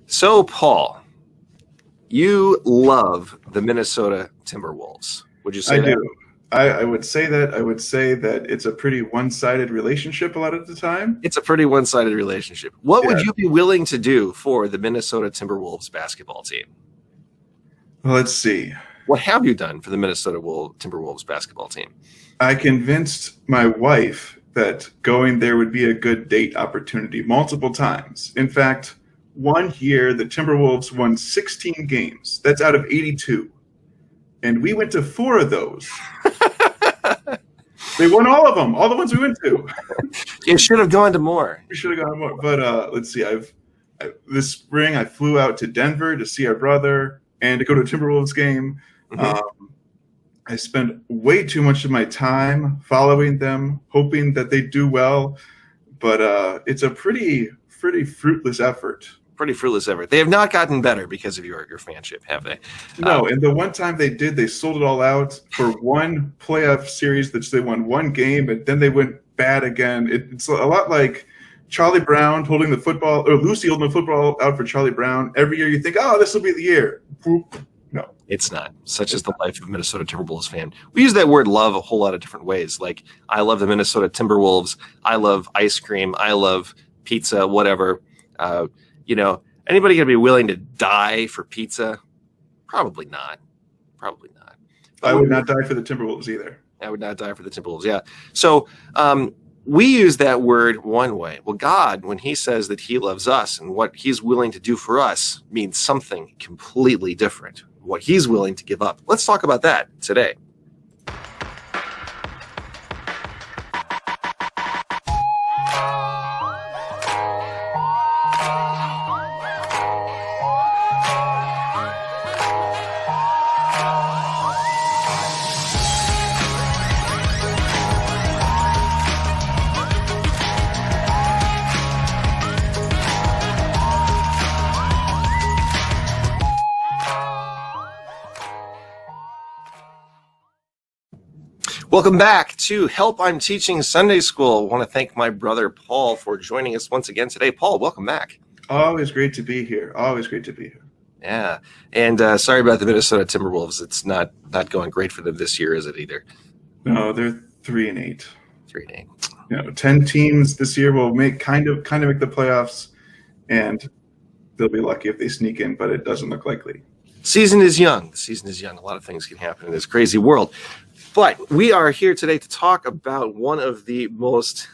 So, Paul, you love the Minnesota Timberwolves. Would you say I that? do. I would say that. I would say that it's a pretty one-sided relationship a lot of the time. It's a pretty one-sided relationship. What would Yeah. you be willing to do for the Minnesota Timberwolves basketball team? Well, let's see. What have you done for the Minnesota Timberwolves basketball team? I convinced my wife that going there would be a good date opportunity multiple times. In fact, one year the Timberwolves won 16 games. That's out of 82. And we went to 4 of those. They won all of them, all the ones we went to. You should have gone to more. We should have gone more. But let's see. This spring I flew out to Denver to see our brother and to go to a Timberwolves game. Mm-hmm. I spent way too much of my time following them, hoping that they do well. But it's a pretty fruitless effort. Pretty fruitless effort. They have not gotten better because of your fanship, have they? No, and the one time they did, they sold it all out for one playoff series that they won one game, and then they went bad again. It's a lot like Charlie Brown holding the football, or Lucy holding the football out for Charlie Brown. Every year you think, oh, this will be the year. No. It's not. Such is the life of a Minnesota Timberwolves fan. We use that word love a whole lot of different ways. Like, I love the Minnesota Timberwolves. I love ice cream. I love pizza, whatever. Anybody going to be willing to die for pizza? Probably not. Probably not. I would not die for the Timberwolves either. I would not die for the Timberwolves, yeah. So we use that word one way. Well, God, when he says that he loves us and what he's willing to do for us, means something completely different. What he's willing to give up. Let's talk about that today. Welcome back to Help I'm Teaching Sunday School. I want to thank my brother Paul for joining us once again today. Paul, welcome back. Always great to be here. Always great to be here. Yeah, and sorry about the Minnesota Timberwolves. It's not going great for them this year, is it either? No, they're 3-8. 3-8. 10 teams this year will kind of make the playoffs, and they'll be lucky if they sneak in, but it doesn't look likely. Season is young. The season is young. A lot of things can happen in this crazy world. But we are here today to talk about one of the most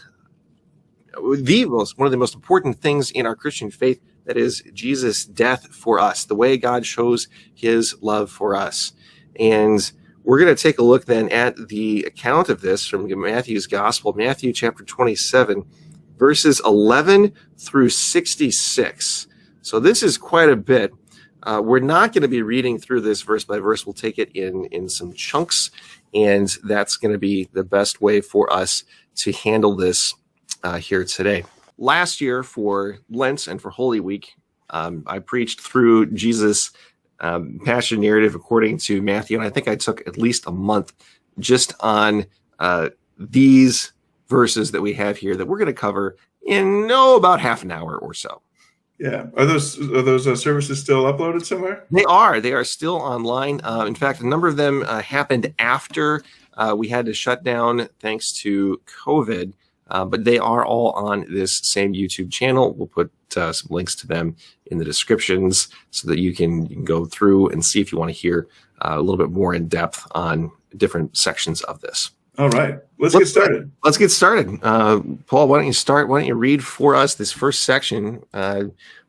important things in our Christian faith, that is Jesus' death for us, the way God shows his love for us. And we're going to take a look then at the account of this from Matthew's Gospel, Matthew chapter 27, verses 11 through 66. So this is quite a bit. We're not going to be reading through this verse by verse. We'll take it in some chunks, and that's going to be the best way for us to handle this here today. Last year for Lent and for Holy Week, I preached through Jesus' passion narrative according to Matthew, and I think I took at least a month just on these verses that we have here that we're going to cover in about half an hour or so. Yeah. Are those services still uploaded somewhere? They are still online. In fact, a number of them happened after we had to shut down thanks to COVID, but they are all on this same YouTube channel. We'll put some links to them in the descriptions so that you can go through and see if you want to hear a little bit more in depth on different sections of this. All right. Let's get started. Let's get started. Paul, why don't you start? Why don't you read for us this first section,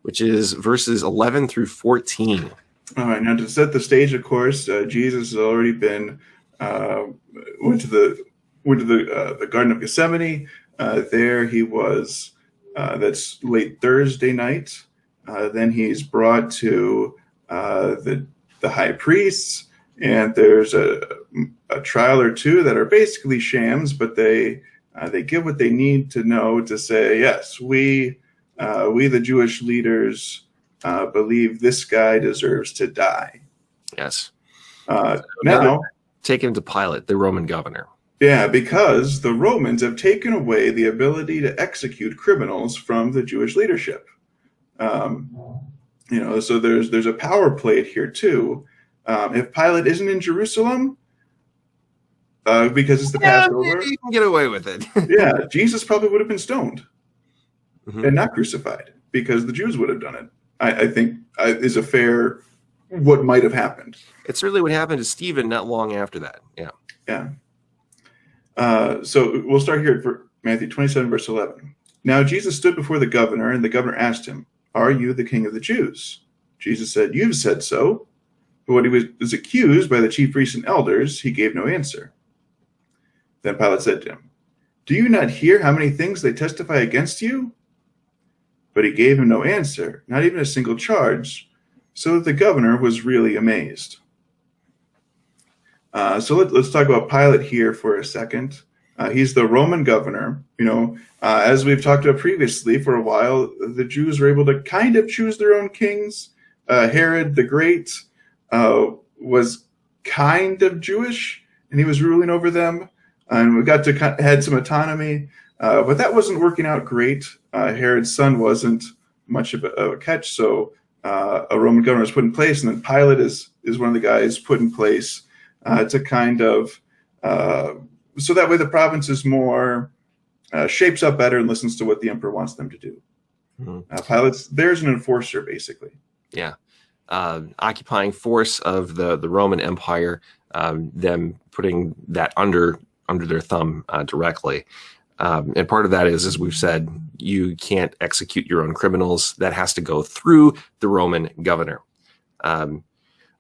which is verses 11 through 14. All right. Now, to set the stage, of course, Jesus has already been went to the Garden of Gethsemane. There he was. That's late Thursday night. Then he's brought to the high priests. And there's a trial or two that are basically shams, but they give what they need to know to say, yes, we the Jewish leaders believe this guy deserves to die. Yes. Now, take him to Pilate, the Roman governor. Yeah, because the Romans have taken away the ability to execute criminals from the Jewish leadership. So there's a power play here too. If Pilate isn't in Jerusalem, because it's the Yeah, maybe Passover, you can get away with it. yeah, Jesus probably would have been stoned Mhm. and not crucified because the Jews would have done it. I think is a fair what might have happened. It's really what happened to Stephen not long after that. Yeah. Yeah. So we'll start here at Matthew 27, verse 11. Now Jesus stood before the governor, and the governor asked him, "Are you the king of the Jews?" Jesus said, "You've said so." But when he was accused by the chief priests and elders, he gave no answer. Then Pilate said to him, "Do you not hear how many things they testify against you?" But he gave him no answer, not even a single charge, so that the governor was really amazed. So let's talk about Pilate here for a second. He's the Roman governor. As we've talked about previously, for a while, the Jews were able to kind of choose their own kings. Herod the Great was kind of Jewish, and he was ruling over them. And we got to had some autonomy, but that wasn't working out great. Herod's son wasn't much of a catch, so a Roman governor was put in place, and then Pilate is one of the guys put in place to kind of so that way the province is more shapes up better and listens to what the emperor wants them to do. Mm-hmm. Pilate's there's an enforcer, basically. Yeah. Occupying force of the Roman Empire, them putting that under their thumb directly. And part of that is, as we've said, you can't execute your own criminals. That has to go through the Roman governor. And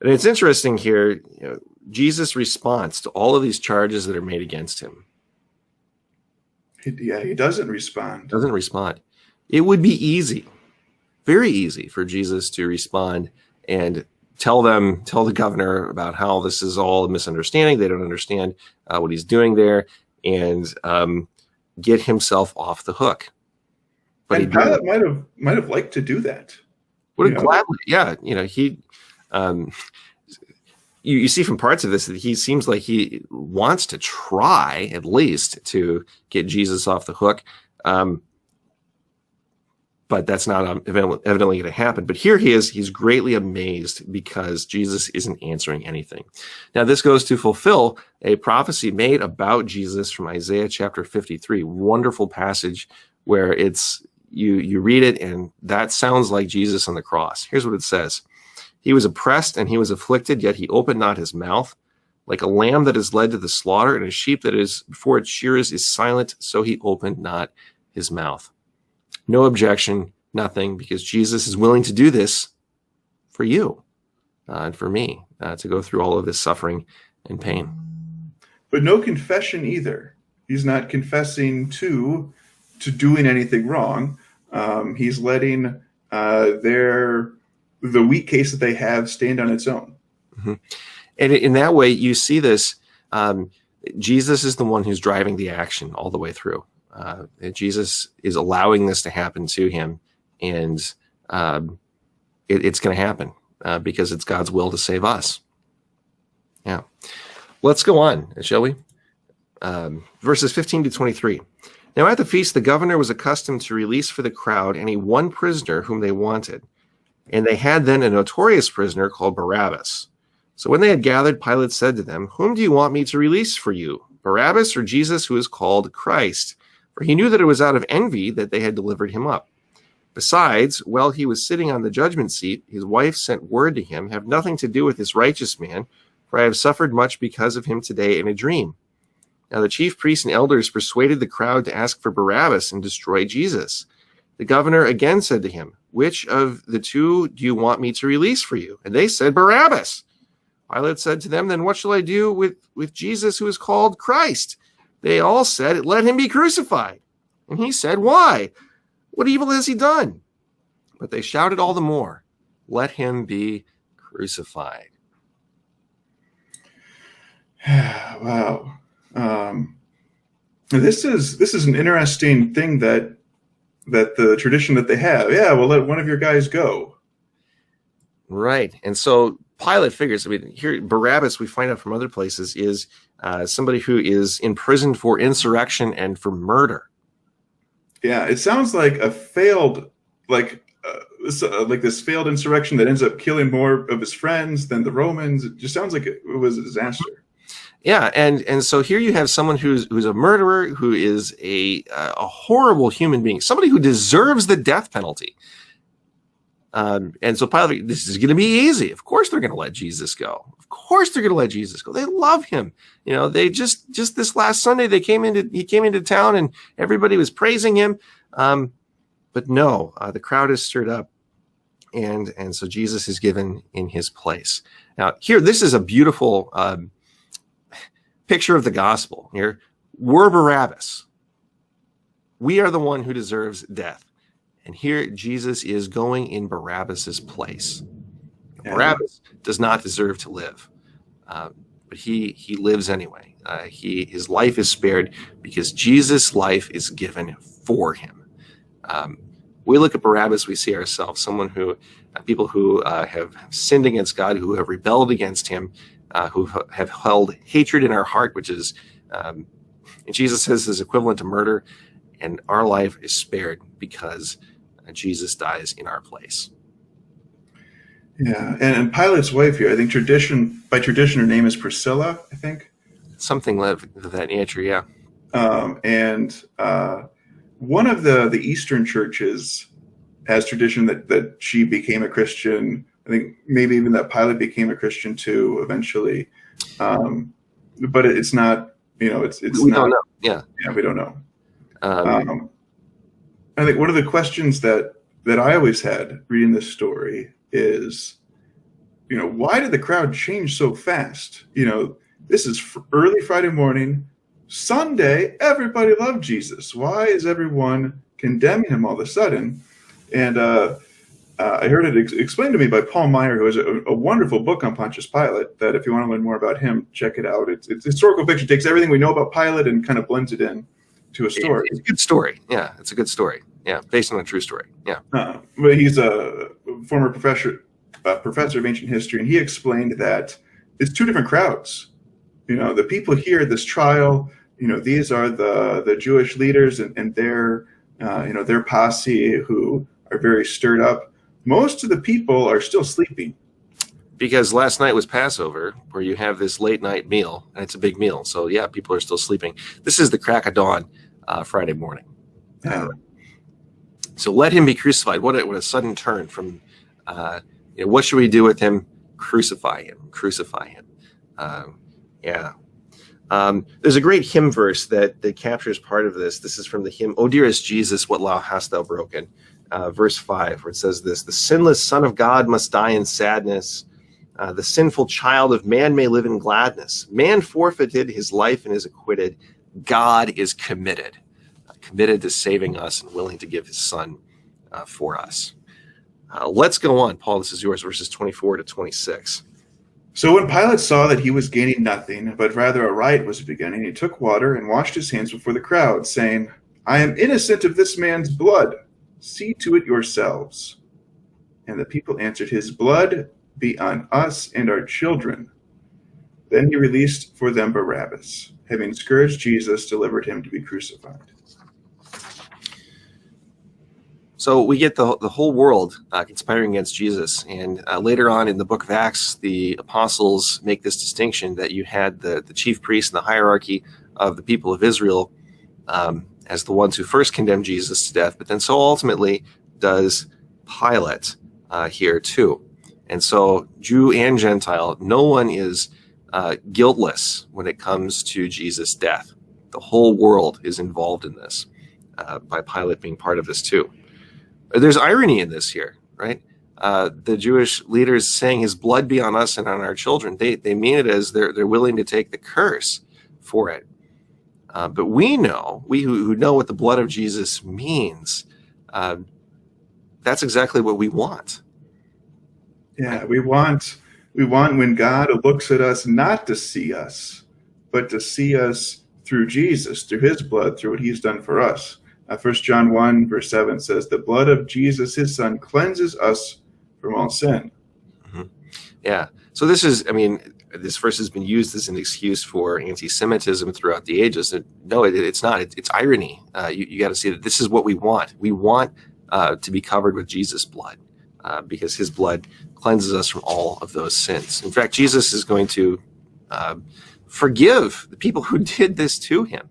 it's interesting here, Jesus' response to all of these charges that are made against him. He doesn't respond. Doesn't respond. It would be easy, very easy for Jesus to respond and tell the governor about how this is all a misunderstanding. They don't understand what he's doing there, and get himself off the hook. But and Pilate might have liked to do that. Would have gladly, yeah. He, you see from parts of this that he seems like he wants to try at least to get Jesus off the hook. But that's not evidently going to happen. But here he is. He's greatly amazed because Jesus isn't answering anything. Now, this goes to fulfill a prophecy made about Jesus from Isaiah chapter 53. Wonderful passage where it's you read it, and that sounds like Jesus on the cross. Here's what it says. He was oppressed and he was afflicted, yet he opened not his mouth. Like a lamb that is led to the slaughter, and a sheep that is before its shearers is silent, so he opened not his mouth. No objection, nothing, because Jesus is willing to do this for you and for me, to go through all of this suffering and pain. But no confession either. He's not confessing to doing anything wrong. He's letting the weak case that they have stand on its own. Mm-hmm. And in that way, you see this. Jesus is the one who's driving the action all the way through. Jesus is allowing this to happen to him, and it's going to happen because it's God's will to save us. Yeah. Let's go on, shall we? Verses 15 to 23. Now at the feast, the governor was accustomed to release for the crowd any one prisoner whom they wanted. And they had then a notorious prisoner called Barabbas. So when they had gathered, Pilate said to them, "Whom do you want me to release for you, Barabbas or Jesus, who is called Christ?" For he knew that it was out of envy that they had delivered him up. Besides, while he was sitting on the judgment seat, his wife sent word to him, "Have nothing to do with this righteous man, for I have suffered much because of him today in a dream." Now the chief priests and elders persuaded the crowd to ask for Barabbas and destroy Jesus. The governor again said to him, "Which of the two do you want me to release for you?" And they said, "Barabbas." Pilate said to them, "Then what shall I do with Jesus, who is called Christ?" They all said, "Let him be crucified." And he said, "Why? What evil has he done?" But they shouted all the more, "Let him be crucified." Wow. This is an interesting thing that the tradition that they have. Yeah, we'll let one of your guys go. Right. And so Pilate figures, here Barabbas, we find out from other places, is somebody who is imprisoned for insurrection and for murder. Yeah, it sounds like a failed, like this failed insurrection that ends up killing more of his friends than the Romans. It just sounds like it was a disaster. Yeah, and so here you have someone who's a murderer, who is a horrible human being, somebody who deserves the death penalty. And so Pilate, this is going to be easy. Of course they're going to let Jesus go. Of course they're going to let Jesus go. They love him. They just this last Sunday he came into town and everybody was praising him. But no, the crowd is stirred up, and so Jesus is given in his place. Now here, this is a beautiful picture of the gospel. Here, we're Barabbas. We are the one who deserves death. And here Jesus is going in Barabbas's place. Barabbas does not deserve to live, but he lives anyway. His life is spared because Jesus' life is given for him. We look at Barabbas, we see ourselves, people who have sinned against God, who have rebelled against him, who have held hatred in our heart, which is, and Jesus says, is equivalent to murder, and our life is spared because Jesus dies in our place. Yeah, and Pilate's wife here, I think by tradition, her name is Priscilla, I think. Something of that nature, yeah. And one of the Eastern churches has tradition that she became a Christian. I think maybe even that Pilate became a Christian too eventually. But it's not, it's we not. Don't know. Yeah, we don't know. I think one of the questions that I always had reading this story is, why did the crowd change so fast? This is early Friday morning. Sunday, everybody loved Jesus. Why is everyone condemning him all of a sudden? And I heard it explained to me by Paul Meyer, who has a wonderful book on Pontius Pilate, that if you want to learn more about him, check it out. It's historical fiction. It takes everything we know about Pilate and kind of blends it in to a story. It's a good story. Yeah, it's a good story. Yeah, based on a true story. Yeah. But he's a former professor of ancient history, and he explained that it's two different crowds. The people here at this trial, these are the Jewish leaders and their posse who are very stirred up. Most of the people are still sleeping. Because last night was Passover, where you have this late night meal, and it's a big meal. So yeah, people are still sleeping. This is the crack of dawn, Friday morning. So let him be crucified. What a sudden turn from, what should we do with him? Crucify him. Crucify him. There's a great hymn verse that captures part of this. This is from the hymn, "O dearest Jesus, what law hast thou broken?" Verse 5, where it says this: "The sinless Son of God must die in sadness. The sinful child of man may live in gladness. Man forfeited his life and is acquitted. God is committed to saving us and willing to give his son for us." Let's go on. Paul, this is yours, verses 24 to 26. "So when Pilate saw that he was gaining nothing, but rather a riot was beginning, he took water and washed his hands before the crowd, saying, 'I am innocent of this man's blood. See to it yourselves.' And the people answered, 'His blood be on us and our children.' Then he released for them Barabbas, having scourged Jesus, delivered him to be crucified." So we get the whole world conspiring against Jesus. And later on in the book of Acts, the apostles make this distinction that you had the chief priests and the hierarchy of the people of Israel as the ones who first condemned Jesus to death. But then so ultimately does Pilate here too. And so Jew and Gentile, no one is guiltless when it comes to Jesus' death. The whole world is involved in this, by Pilate being part of this too. There's irony in this here, right? The Jewish leaders saying his blood be on us and on our children. They mean it as they're willing to take the curse for it. But we who know what the blood of Jesus means, that's exactly what we want. Yeah, we want when God looks at us not to see us, but to see us through Jesus, through his blood, through what he's done for us. 1 John 1, verse 7 says, "The blood of Jesus, his son, cleanses us from all sin." Mm-hmm. Yeah. So this verse has been used as an excuse for anti-Semitism throughout the ages. No, it's not. It's irony. You got to see that this is what we want. We want to be covered with Jesus' blood. because his blood cleanses us from all of those sins. In fact, Jesus is going to forgive the people who did this to him.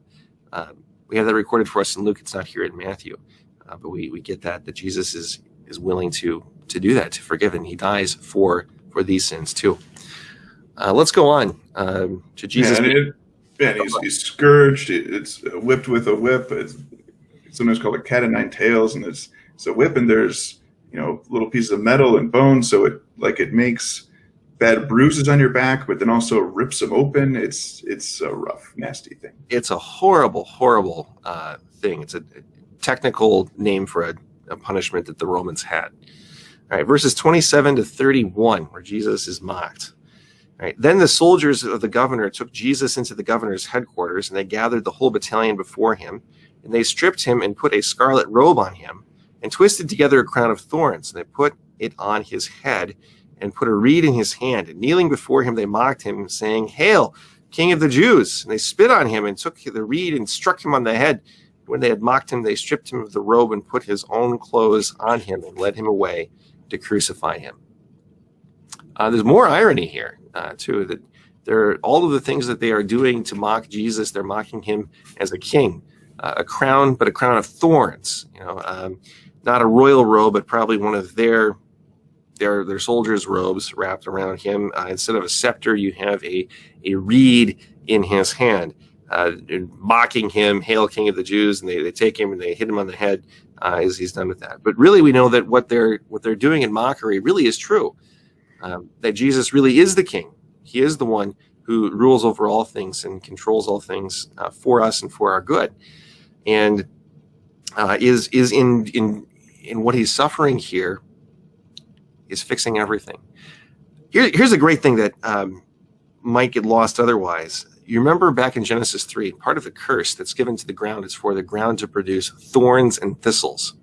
We have that recorded for us in Luke. It's not here in Matthew, but we get that Jesus is willing to do that, to forgive, and he dies for these sins too. Let's go on to Jesus. He's scourged. It's whipped with a whip. It's sometimes called a cat o' nine tails, and it's a whip, and there's little pieces of metal and bone, so it makes bad bruises on your back, but then also rips them open. It's a rough, nasty thing. It's a horrible, horrible thing. It's a technical name for a punishment that the Romans had. All right, verses 27 to 31, where Jesus is mocked. All right, then the soldiers of the governor took Jesus into the governor's headquarters, and they gathered the whole battalion before him, and they stripped him and put a scarlet robe on him, and twisted together a crown of thorns, and they put it on his head, and put a reed in his hand. And kneeling before him, they mocked him, saying, "Hail, King of the Jews!" And they spit on him, and took the reed and struck him on the head. When they had mocked him, they stripped him of the robe and put his own clothes on him, and led him away to crucify him. There's more irony here, too, that all of the things that they are doing to mock Jesus, they're mocking him as a king. A crown, but a crown of thorns, not a royal robe, but probably one of their soldiers' robes wrapped around him. Instead of a scepter, you have a reed in his hand, mocking him, "Hail, King of the Jews!" And they take him and they hit him on the head as he's done with that. But really, we know that what they're doing in mockery really is true. That Jesus really is the king. He is the one who rules over all things and controls all things for us and for our good, and is in what he's suffering here is fixing everything. Here's a great thing that might get lost otherwise. You remember back in Genesis 3, part of the curse that's given to the ground is for the ground to produce thorns and thistles.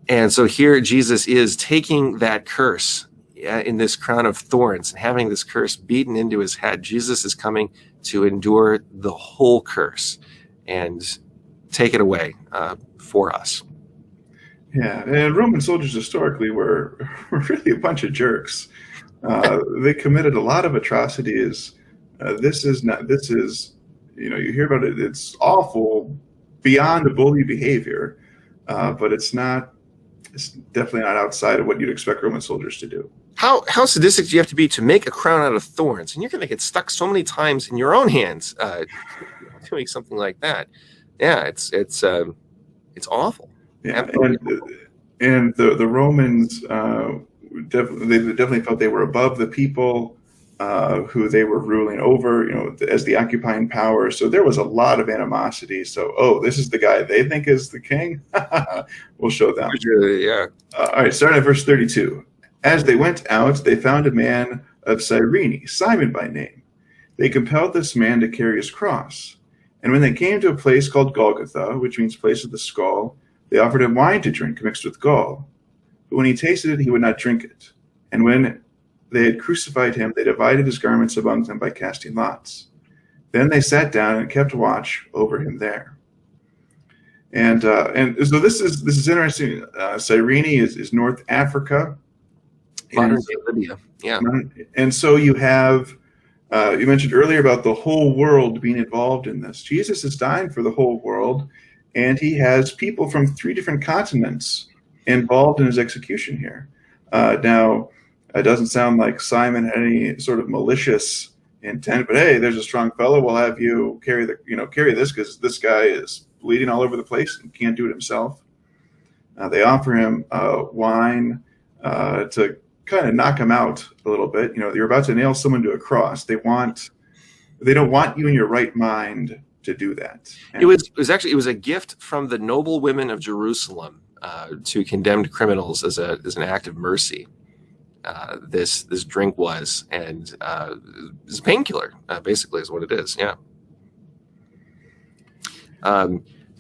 And so here Jesus is taking that curse in this crown of thorns and having this curse beaten into his head. Jesus is coming to endure the whole curse and take it away for us. Yeah, and Roman soldiers historically were really a bunch of jerks. They committed a lot of atrocities. This is, you hear about it, it's awful, beyond a bully behavior, but it's definitely not outside of what you'd expect Roman soldiers to do. How sadistic do you have to be to make a crown out of thorns? And you're going to get stuck so many times in your own hands doing something like that. Yeah, it's awful. Yeah, and the Romans definitely felt they were above the people who they were ruling over, as the occupying power. So there was a lot of animosity. So, this is the guy they think is the king. We'll show them. Yeah. All right, starting at verse 32. As they went out, they found a man of Cyrene, Simon by name. They compelled this man to carry his cross. And when they came to a place called Golgotha, which means place of the skull, they offered him wine to drink mixed with gall. But when he tasted it, he would not drink it. And when they had crucified him, they divided his garments among them by casting lots. Then they sat down and kept watch over him there. And so this is interesting. Cyrene is North Africa. Modern day Libya. Yeah. And so you have, you mentioned earlier about the whole world being involved in this. Jesus is dying for the whole world, and he has people from 3 different continents involved in his execution here. Now, it doesn't sound like Simon had any sort of malicious intent, but hey, there's a strong fellow. We'll have you carry this because this guy is bleeding all over the place and can't do it himself. They offer him wine to kind of knock him out a little bit. You're about to nail someone to a cross. They don't want you in your right mind to do that. And It was a gift from the noble women of Jerusalem to condemned criminals as an act of mercy. This drink was, and it's a painkiller, basically, is what it is. Yeah.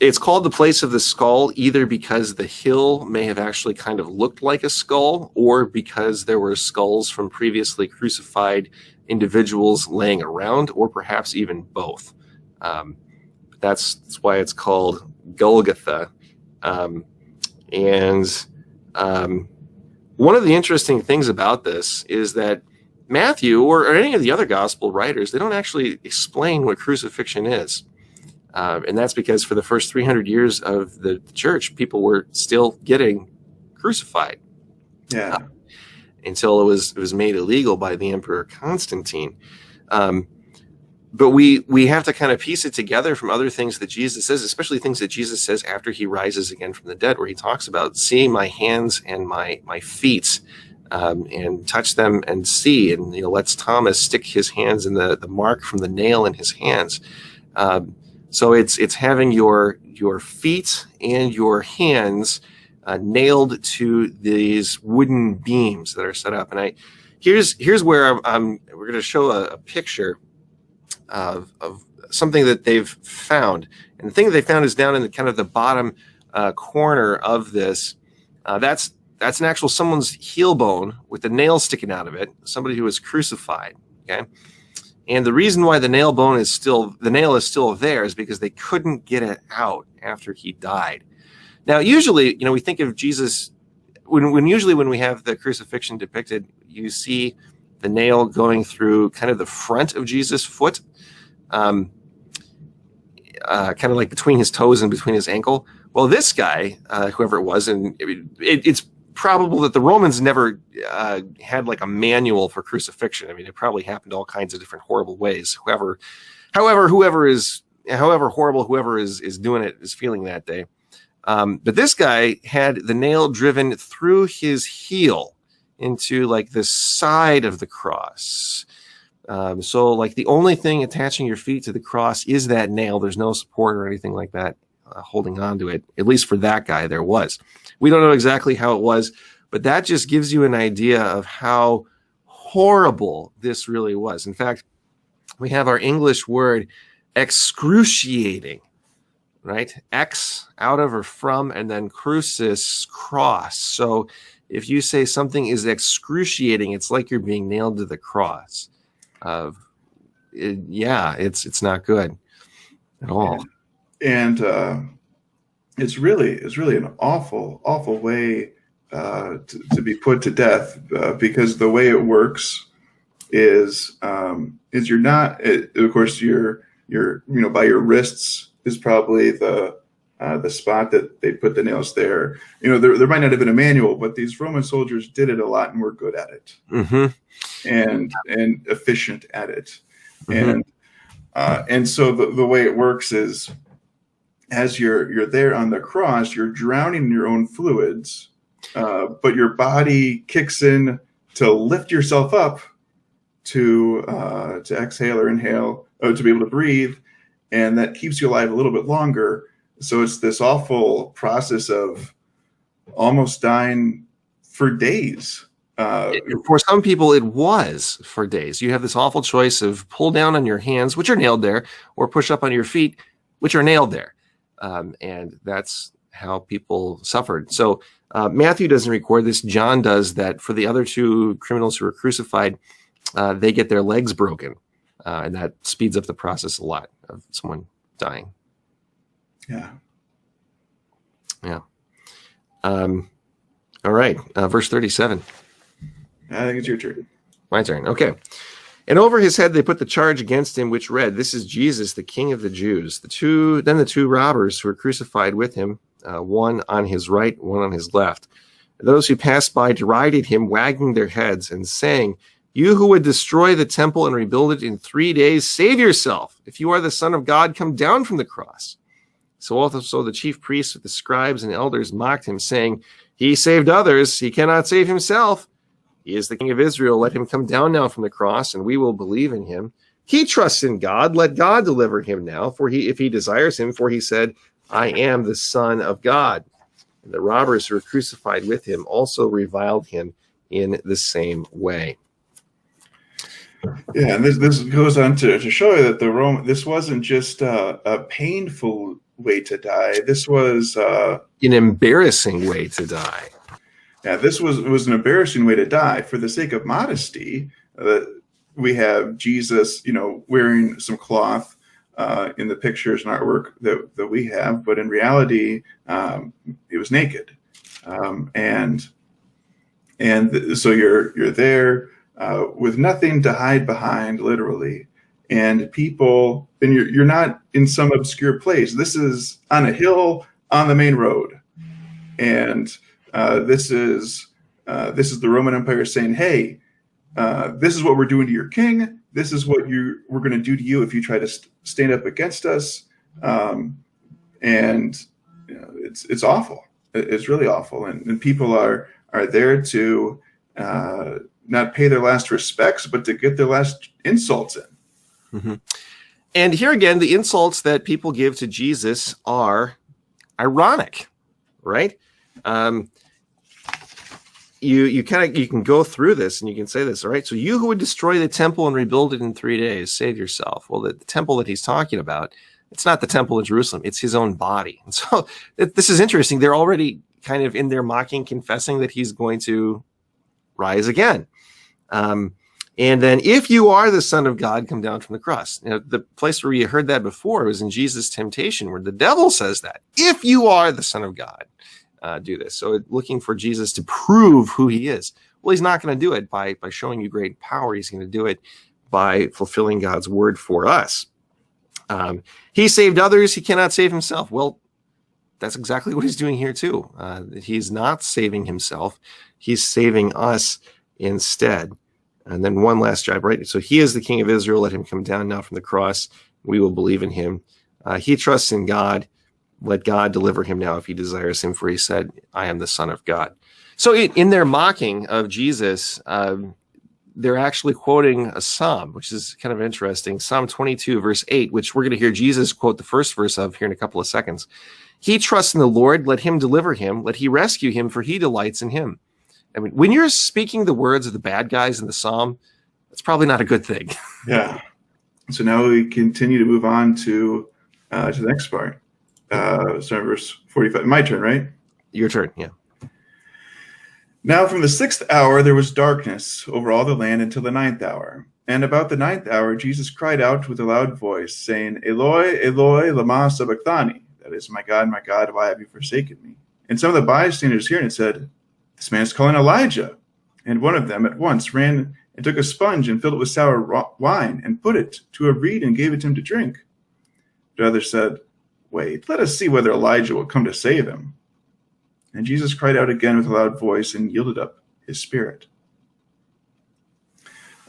It's called the place of the skull either because the hill may have actually kind of looked like a skull, or because there were skulls from previously crucified individuals laying around, or perhaps even both. That's why it's called Golgotha. One of the interesting things about this is that Matthew or any of the other gospel writers, they don't actually explain what crucifixion is. And that's because for the first 300 years of the church, people were still getting crucified. Yeah. Until it was made illegal by the Emperor Constantine. But we have to kind of piece it together from other things that Jesus says, especially things that Jesus says after he rises again from the dead, where he talks about seeing my hands and my feet, and touch them and see, and lets Thomas stick his hands in the mark from the nail in his hands. So it's having your feet and your hands nailed to these wooden beams that are set up. And here's where we're going to show a picture of something that they've found. And the thing that they found is down in the kind of the bottom corner of this. That's an actual someone's heel bone with the nail sticking out of it, somebody who was crucified. Okay. And the reason why the nail is still there is because they couldn't get it out after he died. Now, usually, we think of Jesus when we have the crucifixion depicted, you see the nail going through kind of the front of Jesus' foot, kind of like between his toes and between his ankle. Well, this guy, whoever it was, and it's probable that the Romans never had like a manual for crucifixion. I mean, it probably happened all kinds of different horrible ways. However horrible whoever is doing it is feeling that day. But this guy had the nail driven through his heel into like the side of the cross. So like the only thing attaching your feet to the cross is that nail. There's no support or anything like that holding on to it. At least for that guy, there was. We don't know exactly how it was, but that just gives you an idea of how horrible this really was. In fact, we have our English word excruciating, right? Ex, out of or from, and then crucis, cross. So if you say something is excruciating, it's like you're being nailed to the cross. It's not good at all. And it's really an awful way to be put to death, because the way it works is you're not. Of course, you're by your wrists is probably the spot that they put the nails there. There might not have been a manual, but these Roman soldiers did it a lot and were good at it, and efficient at it, and so the way it works is, as you're there on the cross, you're drowning in your own fluids, but your body kicks in to lift yourself up to exhale or inhale, to be able to breathe, and that keeps you alive a little bit longer. So it's this awful process of almost dying for days. For some people, it was for days. You have this awful choice of pull down on your hands, which are nailed there, or push up on your feet, which are nailed there. And that's how people suffered. So Matthew doesn't record this. John does that. For the other two criminals who were crucified, they get their legs broken. And that speeds up the process a lot of someone dying. Yeah. All right. Verse 37. I think it's your turn. My turn. Okay. And over his head they put the charge against him, which read, "This is Jesus, the King of the Jews." The two robbers who were crucified with him, one on his right, one on his left. Those who passed by derided him, wagging their heads and saying, "You who would destroy the temple and rebuild it in 3 days, save yourself. If you are the Son of God, come down from the cross." So also the chief priests with the scribes and elders mocked him, saying, "He saved others. He cannot save himself. He is the King of Israel. Let him come down now from the cross, and we will believe in him. He trusts in God. Let God deliver him now, if he desires him, for he said, 'I am the Son of God.'" And the robbers who were crucified with him also reviled him in the same way. Yeah, and this goes on to show you that this wasn't just a painful way to die. This was an embarrassing way to die. Yeah, this was an embarrassing way to die. For the sake of modesty, we have Jesus, wearing some cloth in the pictures and artwork that we have, but in reality, he was naked. And And so you're there with nothing to hide behind, literally. And people, and you're not in some obscure place. This is on a hill on the main road, and this is the Roman Empire saying, "Hey, this is what we're doing to your king. This is what we're going to do to you if you try to stand up against us." And it's awful. It's really awful, and people are there to not pay their last respects, but to get their last insults in. Mm-hmm. And here again, the insults that people give to Jesus are ironic, right? You can go through this and you can say this, all right? So you who would destroy the temple and rebuild it in 3 days, say to yourself, well, the temple that he's talking about, it's not the temple in Jerusalem, it's his own body. And so this is interesting. They're already kind of in their mocking, confessing that he's going to rise again. And then if you are the Son of God, come down from the cross. Now, the place where we heard that before was in Jesus' temptation, where the devil says that. If you are the Son of God, do this. So looking for Jesus to prove who he is. Well, he's not going to do it by showing you great power. He's going to do it by fulfilling God's word for us. He saved others. He cannot save himself. Well, that's exactly what he's doing here too. He's not saving himself. He's saving us instead. And then one last job, right? So he is the King of Israel. Let him come down now from the cross. We will believe in him. He trusts in God. Let God deliver him now if he desires him, for he said, I am the Son of God. So in their mocking of Jesus, they're actually quoting a psalm, which is kind of interesting. Psalm 22, verse 8, which we're going to hear Jesus quote the first verse of here in a couple of seconds. He trusts in the Lord. Let him deliver him. Let he rescue him, for he delights in him. I mean, when you're speaking the words of the bad guys in the psalm, that's probably not a good thing. Yeah. So now we continue to move on to the next part. Sorry, verse 45. My turn, right? Your turn, yeah. Now from the 6th hour there was darkness over all the land until the 9th hour. And about the 9th hour Jesus cried out with a loud voice, saying, Eloi, Eloi, lama sabachthani. That is, my God, why have you forsaken me? And some of the bystanders hearing it said, This man is calling Elijah. And one of them at once ran and took a sponge and filled it with sour wine and put it to a reed and gave it to him to drink. The other said, Wait, let us see whether Elijah will come to save him. And Jesus cried out again with a loud voice and yielded up his spirit.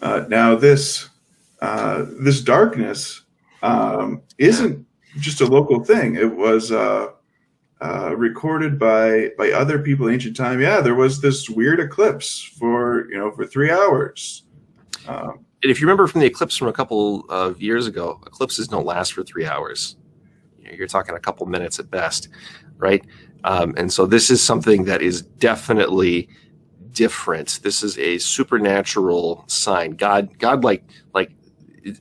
Now this darkness isn't just a local thing. It was recorded by other people in ancient time. Yeah, there was this weird eclipse for 3 hours. And if you remember from the eclipse from a couple of years ago, eclipses don't last for 3 hours. You're talking a couple minutes at best, right? And so this is something that is definitely different. This is a supernatural sign. God, like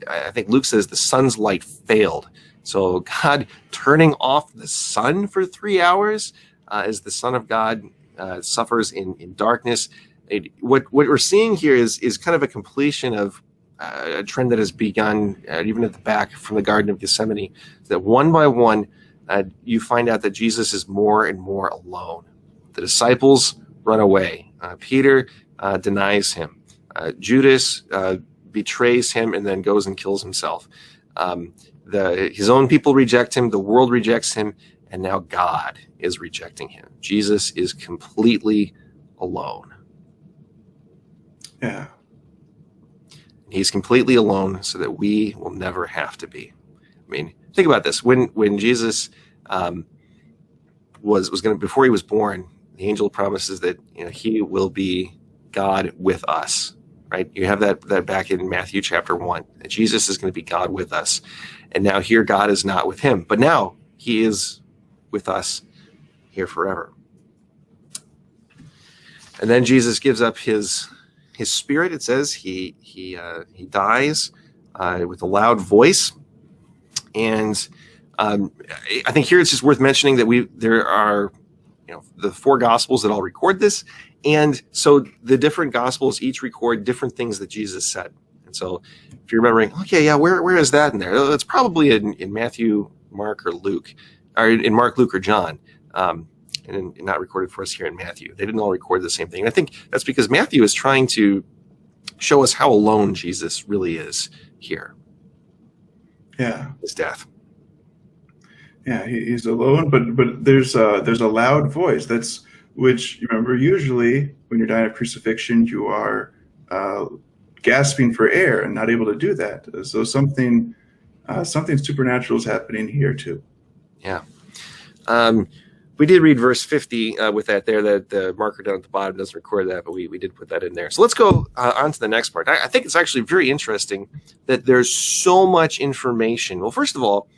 I think Luke says, the sun's light failed. So God turning off the sun for 3 hours as the Son of God suffers in darkness. What we're seeing here is kind of a completion of a trend that has begun even at the back from the Garden of Gethsemane, that one by one, you find out that Jesus is more and more alone. The disciples run away. Peter denies him. Judas betrays him and then goes and kills himself. His own people reject him. The world rejects him. And now God is rejecting him. Jesus is completely alone. Yeah. He's completely alone so that we will never have to be. I mean, think about this. When Jesus was going to, before he was born, the angel promises that he will be God with us, right? You have that back in Matthew chapter 1, that Jesus is going to be God with us. And now here God is not with him, but now he is with us here forever. And then Jesus gives up his spirit. It says he dies with a loud voice. And I think here it's just worth mentioning that there are the 4 gospels that all record this, and so the different gospels each record different things that Jesus said. And so if you're remembering, okay, yeah, where is that in there? It's probably in Matthew, Mark, or Luke, or in Mark, Luke, or John. and not recorded for us here in Matthew. They didn't all record the same thing. And I think that's because Matthew is trying to show us how alone Jesus really is here. Yeah. His death. Yeah, he's alone, but there's a loud voice. That's which, you remember, usually when you're dying of crucifixion, you are gasping for air and not able to do that. So something supernatural is happening here too. Yeah. We did read verse 50 with that there, that the marker down at the bottom doesn't record that, but we did put that in there. So let's go on to the next part. I think it's actually very interesting that there's so much information. Well, first of all,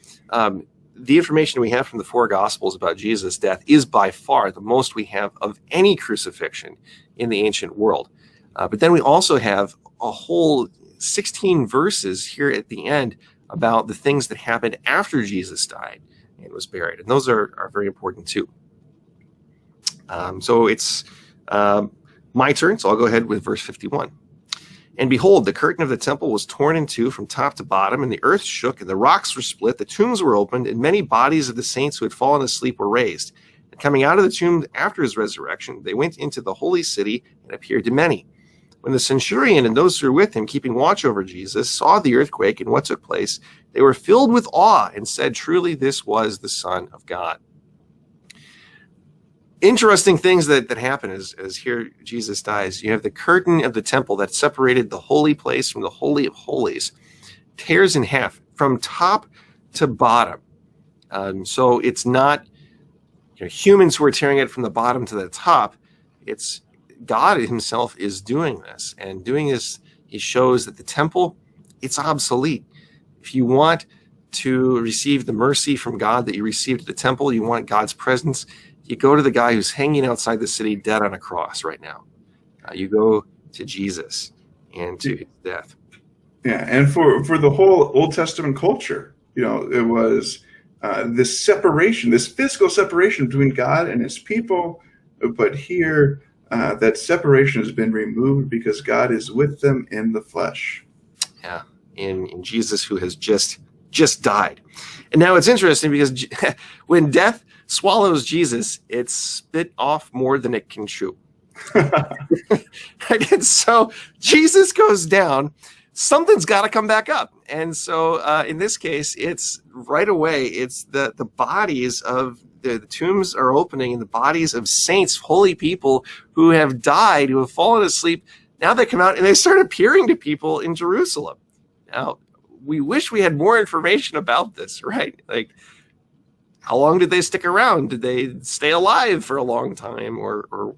the information we have from the four Gospels about Jesus' death is by far the most we have of any crucifixion in the ancient world. But then we also have a whole 16 verses here at the end about the things that happened after Jesus died and was buried. And those are very important too. So it's my turn, so I'll go ahead with verse 51. And behold, the curtain of the temple was torn in two from top to bottom, and the earth shook, and the rocks were split, the tombs were opened, and many bodies of the saints who had fallen asleep were raised. And coming out of the tomb after his resurrection, they went into the holy city and appeared to many. When the centurion and those who were with him, keeping watch over Jesus, saw the earthquake and what took place, they were filled with awe and said, "Truly this was the Son of God." Interesting things that happen as here Jesus dies. You have the curtain of the temple that separated the holy place from the Holy of Holies, tears in half from top to bottom. So it's not humans who are tearing it from the bottom to the top. It's God himself is doing this. And doing this, he shows that the temple, it's obsolete. If you want to receive the mercy from God that you received at the temple, you want God's presence, you go to the guy who's hanging outside the city dead on a cross right now. You go to Jesus and to his death. Yeah, and for the whole Old Testament culture, it was this separation, this physical separation between God and his people. But here, that separation has been removed because God is with them in the flesh. Yeah, in Jesus, who has just died. And now it's interesting because when death swallows Jesus, it spit off more than it can chew. And so Jesus goes down, something's got to come back up. And so in this case, it's right away, it's the bodies of the tombs are opening, and the bodies of saints, holy people who have died, who have fallen asleep. Now they come out and they start appearing to people in Jerusalem. Now, we wish we had more information about this, right? Like, how long did they stick around? Did they stay alive for a long time, or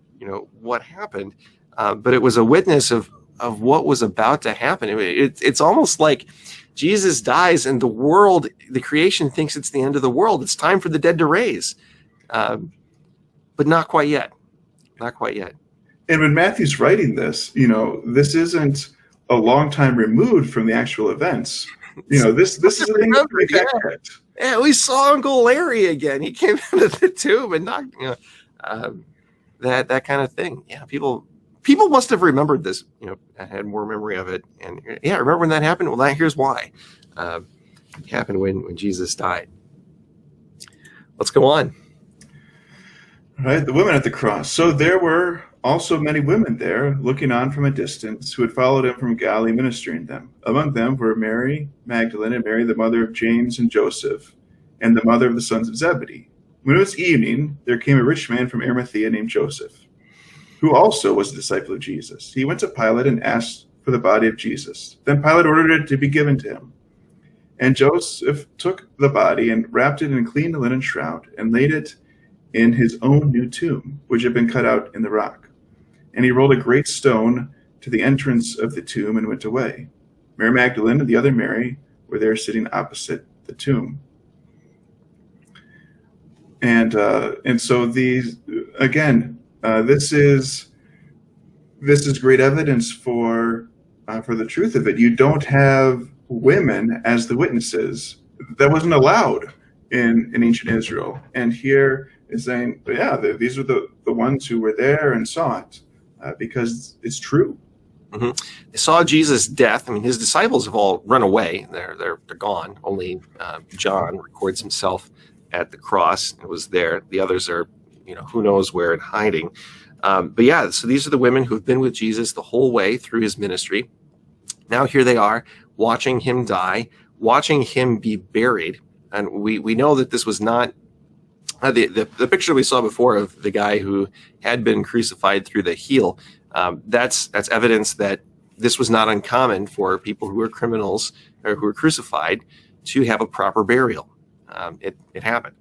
what happened? But it was a witness of what was about to happen. It's almost like Jesus dies and the world, the creation, thinks it's the end of the world. It's time for the dead to raise. But not quite yet. Not quite yet. And when Matthew's writing this, this isn't a long time removed from the actual events. This is a thing accurate. Yeah, we saw Uncle Larry again. He came out of the tomb and knocked, that kind of thing. Yeah, people must have remembered this, had more memory of it. And yeah, remember when that happened? Well, here's why. It happened when Jesus died. Let's go on. All right, the women at the cross. So there were also many women there, looking on from a distance, who had followed him from Galilee, ministering them. Among them were Mary Magdalene, and Mary, the mother of James and Joseph, and the mother of the sons of Zebedee. When it was evening, there came a rich man from Arimathea named Joseph, who also was a disciple of Jesus. He went to Pilate and asked for the body of Jesus. Then Pilate ordered it to be given to him. And Joseph took the body and wrapped it in a clean linen shroud and laid it in his own new tomb, which had been cut out in the rock. And he rolled a great stone to the entrance of the tomb and went away. Mary Magdalene and the other Mary were there sitting opposite the tomb. And so these, again, this is great evidence for the truth of it. You don't have women as the witnesses. That wasn't allowed in ancient Israel. And here is saying, yeah, these are the ones who were there and saw it. Because it's true. Mm-hmm. They saw Jesus' death. I mean, his disciples have all run away. They're gone. Only John records himself at the cross and was there. The others are who knows where and hiding. But yeah, so these are the women who've been with Jesus the whole way through his ministry. Now here they are watching him die, watching him be buried. And we know that this was not the picture we saw before of the guy who had been crucified through the heel. That's evidence that this was not uncommon for people who were criminals or who were crucified to have a proper burial. It happened.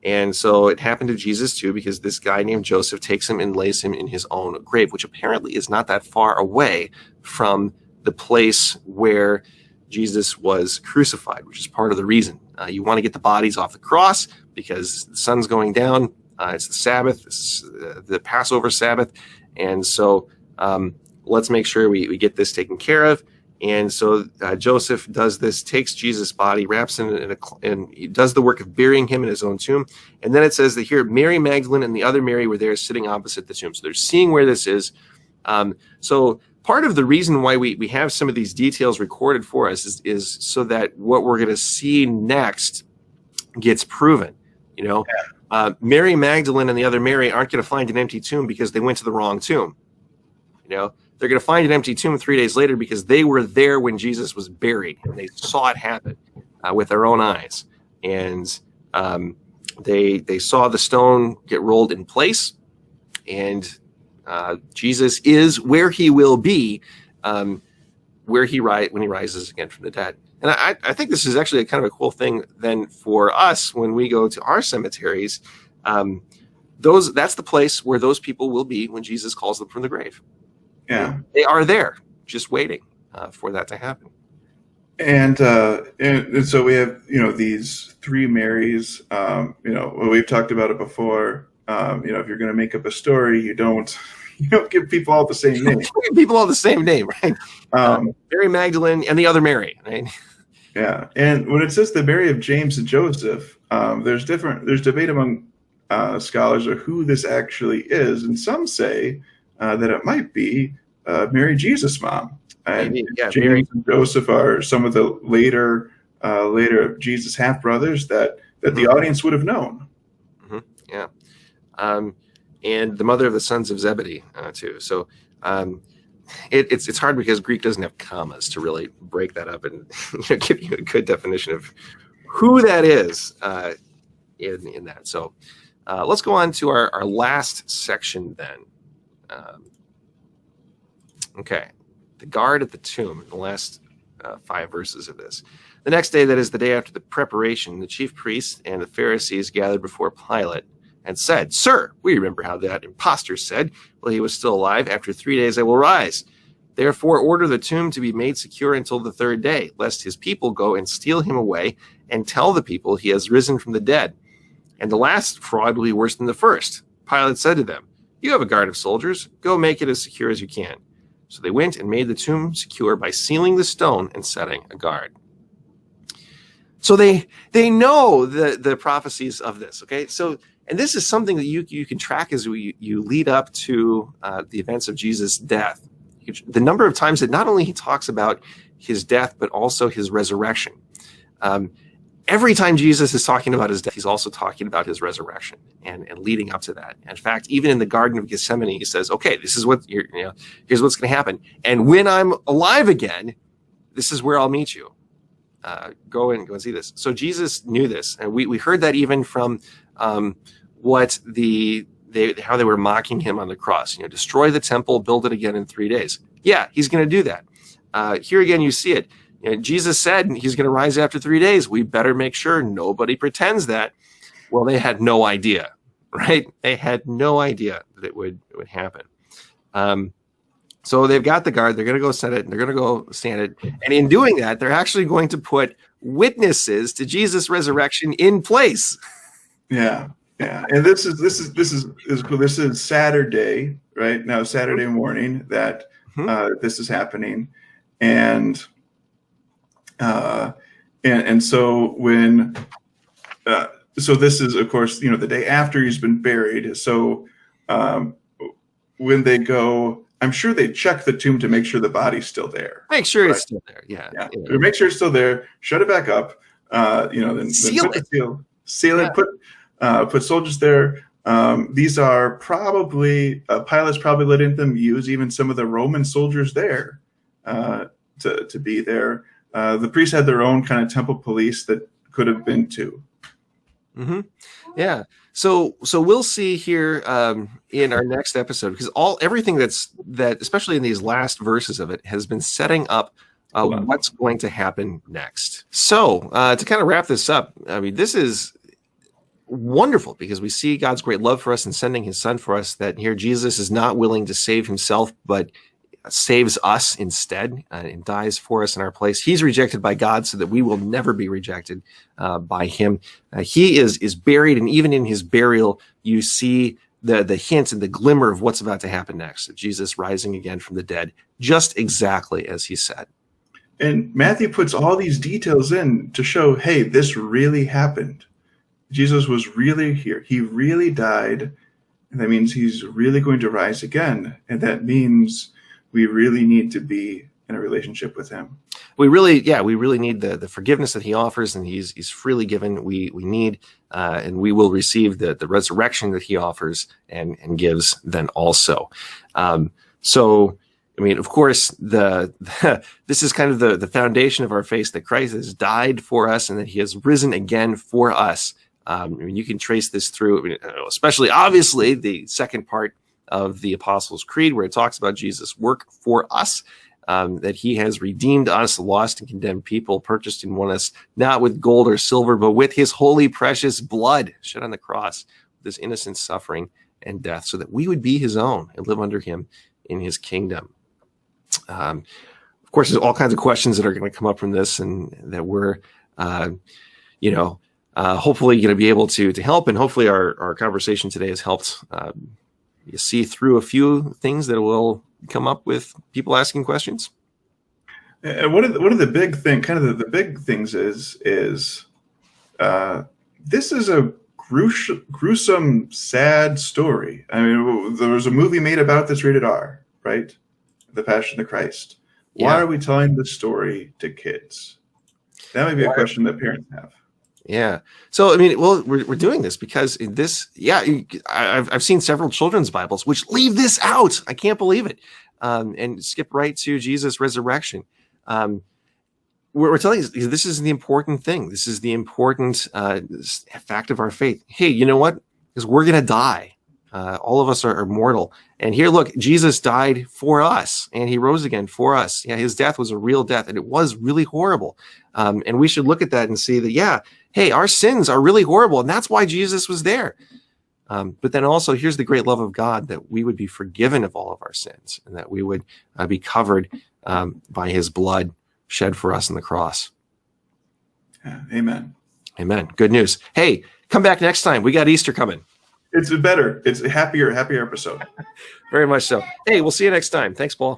And so it happened to Jesus too, because this guy named Joseph takes him and lays him in his own grave, which apparently is not that far away from the place where Jesus was crucified, which is part of the reason. You want to get the bodies off the cross because the sun's going down. It's the Sabbath, it's the Passover Sabbath. And so let's make sure we get this taken care of. And so Joseph does this, takes Jesus' body, wraps him and he does the work of burying him in his own tomb. And then it says that here, Mary Magdalene and the other Mary were there sitting opposite the tomb. So they're seeing where this is. So part of the reason why we have some of these details recorded for us is so that what we're going to see next gets proven. Mary Magdalene and the other Mary aren't going to find an empty tomb because they went to the wrong tomb. They're going to find an empty tomb 3 days later because they were there when Jesus was buried and they saw it happen with their own eyes. And they saw the stone get rolled in place, and Jesus is where he will be when he rises again from the dead. And I think this is actually a kind of a cool thing then for us when we go to our cemeteries. That's the place where those people will be when Jesus calls them from the grave. Yeah, they are there, just waiting for that to happen. And so we have these three Marys. We've talked about it before. If you're going to make up a story, you don't give people all the same name. Give people all the same name, right? Mary Magdalene and the other Mary, right? Yeah, and when it says the Mary of James and Joseph, there's debate among scholars of who this actually is, and some say that it might be Mary Jesus' mom. And James Mary and Joseph are some of the later Jesus half brothers that the audience would have known. Mm-hmm. Yeah, and the mother of the sons of Zebedee too. So it's hard because Greek doesn't have commas to really break that up and give you a good definition of who that is in that. So let's go on to our last section then. Okay, the guard at the tomb, the last 5 verses of this. The next day, that is the day after the preparation, the chief priests and the Pharisees gathered before Pilate and said, "Sir, we remember how that impostor said, while he was still alive, after 3 days I will rise. Therefore order the tomb to be made secure until the 3rd day, lest his people go and steal him away and tell the people he has risen from the dead. And the last fraud will be worse than the first." Pilate said to them, "You have a guard of soldiers. Go make it as secure as you can." So they went and made the tomb secure by sealing the stone and setting a guard. So they know the prophecies of this. Okay, so and this is something that you can track as you lead up to the events of Jesus' death. The number of times that not only he talks about his death but also his resurrection. Every time Jesus is talking about his death, he's also talking about his resurrection and leading up to that. In fact, even in the Garden of Gethsemane, he says, "Okay, this is what here's what's going to happen. And when I'm alive again, this is where I'll meet you. Go and see this." So Jesus knew this, and we heard that even from how they were mocking him on the cross. Destroy the temple, build it again in 3 days. Yeah, he's going to do that. Here again, you see it. Jesus said he's going to rise after 3 days. We better make sure nobody pretends that. Well, they had no idea, right? They had no idea that it would happen. So they've got the guard. They're going to go set it. And they're going to go stand it. And in doing that, they're actually going to put witnesses to Jesus' resurrection in place. Yeah, yeah. And this is Saturday, right? Now, Saturday morning that this is happening, and so when so this is, of course, the day after he's been buried. So when they go, I'm sure they check the tomb to make sure the body's still there. Make sure it's still there. Yeah. Make sure it's still there. Shut it back up. Then seal put it. Seal it. put soldiers there. These are probably Pilate's probably letting them use even some of the Roman soldiers there to be there. The priests had their own kind of temple police that could have been too. Mm-hmm. Yeah. So we'll see here in our next episode, because everything that especially in these last verses of it has been setting up what's going to happen next. So to kind of wrap this up, I mean, this is wonderful because we see God's great love for us and sending his son for us, that here Jesus is not willing to save himself, but saves us instead and dies for us in our place. He's rejected by God so that we will never be rejected by him. He is buried, and even in his burial, you see the hint and the glimmer of what's about to happen next. Jesus rising again from the dead, just exactly as he said. And Matthew puts all these details in to show, hey, this really happened. Jesus was really here. He really died. And that means he's really going to rise again. And that means we really need to be in a relationship with him. We really need the forgiveness that he offers, and he's freely given. We need, and we will receive the resurrection that he offers and gives then also. So, I mean, of course, this is kind of the foundation of our faith, that Christ has died for us and that he has risen again for us. I mean, you can trace this through, I mean, especially obviously the second part of the Apostles' Creed, where it talks about Jesus' work for us, that he has redeemed us, lost and condemned people, purchased and won us, not with gold or silver, but with his holy, precious blood shed on the cross, with his innocent suffering and death, so that we would be his own and live under him in his kingdom. Of course, there's all kinds of questions that are going to come up from this, and that we're, hopefully going to be able to help. And hopefully our conversation today has helped you see through a few things that will come up with people asking questions. And one of the big thing, kind of the big things is this is a gruesome, sad story. I mean, there was a movie made about this, rated R, right? The Passion of the Christ. Why are we telling this story to kids? That might be a question that parents have. Yeah. So, I mean, well, we're doing this because I've seen several children's Bibles which leave this out. I can't believe it. And skip right to Jesus' resurrection. We're telling you, this is the important thing. This is the important fact of our faith. Hey, you know what? Because we're going to die. All of us are mortal. And here, look, Jesus died for us and he rose again for us. Yeah, his death was a real death and it was really horrible. And we should look at that and see that, hey, our sins are really horrible. And that's why Jesus was there. But then also, here's the great love of God, that we would be forgiven of all of our sins and that we would be covered by his blood shed for us on the cross. Yeah, amen. Amen. Good news. Hey, come back next time. We got Easter coming. It's better. It's a happier episode. Very much so. Hey, we'll see you next time. Thanks, Paul.